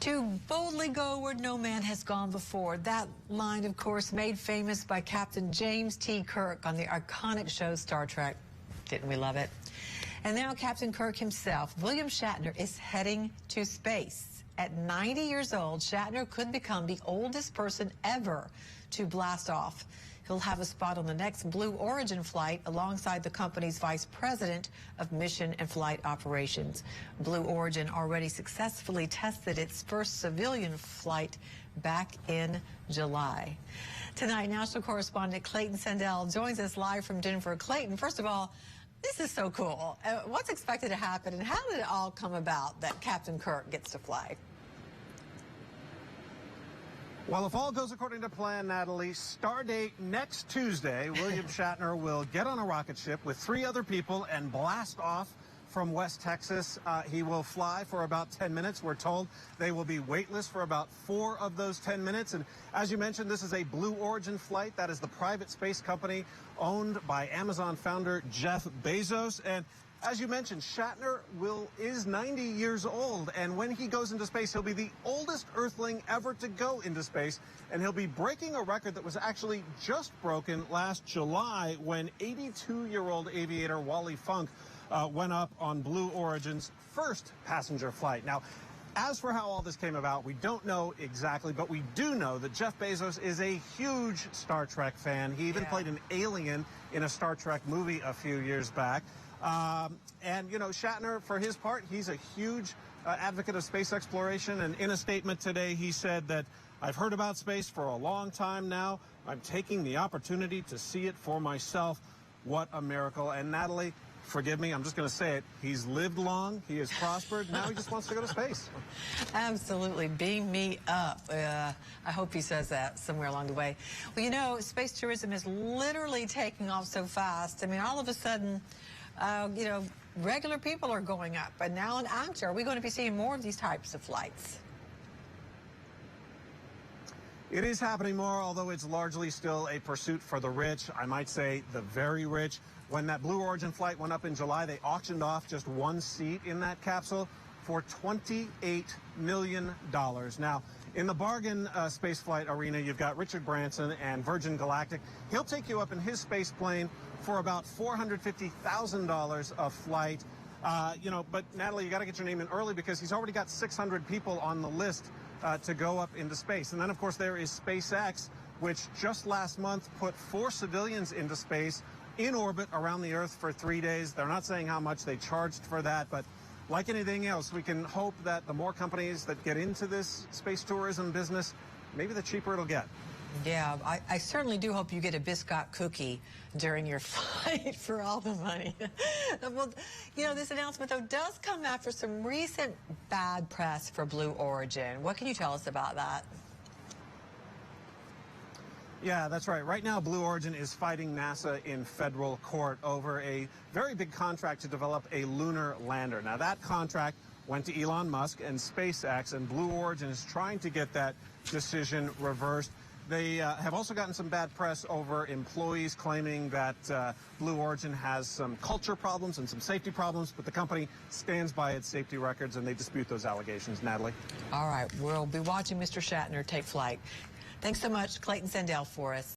To boldly go where no man has gone before. That line, of course, made famous by Captain James T. Kirk on the iconic show Star Trek. Didn't we love it? And now Captain Kirk himself, William Shatner, is heading to space. At 90 years old, Shatner could become the oldest person ever to blast off. He'll have a spot on the next Blue Origin flight alongside the company's vice president of mission and flight operations. Blue Origin already successfully tested its first civilian flight back in July. Tonight, national correspondent Clayton Sandell joins us live from Denver. Clayton, first of all, this is so cool. What's expected to happen, and how did it all come about that Captain Kirk gets to fly? Well, if all goes according to plan, Natalie, stardate next Tuesday, William Shatner will get on a rocket ship with 3 other people and blast off from West Texas. He will fly for about 10 minutes. We're told they will be weightless for about 4 of those 10 minutes. And as you mentioned, this is a Blue Origin flight. That is the private space company owned by Amazon founder Jeff Bezos. And as you mentioned, Shatner is 90 years old, and when he goes into space, he'll be the oldest Earthling ever to go into space, and he'll be breaking a record that was actually just broken last July when 82-year-old aviator Wally Funk went up on Blue Origin's first passenger flight. Now, as for how all this came about, we don't know exactly, but we do know that Jeff Bezos is a huge Star Trek fan. He even played an alien in a Star Trek movie a few years back. And, you know, Shatner, for his part, he's a huge advocate of space exploration. And in a statement today, he said that, "I've heard about space for a long time now. I'm taking the opportunity to see it for myself." What a miracle. And Natalie, forgive me, I'm just going to say it. He's lived long. He has prospered. Now he just wants to go to space. Absolutely. Beam me up. I hope he says that somewhere along the way. Well, you know, space tourism is literally taking off so fast. I mean, all of a sudden, you know, regular people are going up. And now in actor, are we going to be seeing more of these types of flights? It is happening more, although it's largely still a pursuit for the rich. I might say the very rich. When that Blue Origin flight went up in July, they auctioned off just 1 seat in that capsule for $28 million. Now, in the bargain spaceflight arena, you've got Richard Branson and Virgin Galactic. He'll take you up in his space plane for about $450,000 a flight. You know, but Natalie, you got to get your name in early because he's already got 600 people on the list to go up into space. And then, of course, there is SpaceX, which just last month put 4 civilians into space in orbit around the Earth for 3 days. They're not saying how much they charged for that, but like anything else, we can hope that the more companies that get into this space tourism business, maybe the cheaper it'll get. Yeah, I certainly do hope you get a biscuit cookie during your flight for all the money. Well, you know, this announcement, though, does come after some recent bad press for Blue Origin. What can you tell us about that? Yeah, that's right. Right now, Blue Origin is fighting NASA in federal court over a very big contract to develop a lunar lander. Now, that contract went to Elon Musk and SpaceX, and Blue Origin is trying to get that decision reversed. They have also gotten some bad press over employees claiming that Blue Origin has some culture problems and some safety problems, but the company stands by its safety records, and they dispute those allegations. Natalie? All right, we'll be watching Mr. Shatner take flight. Thanks so much, Clayton Sandell, for us.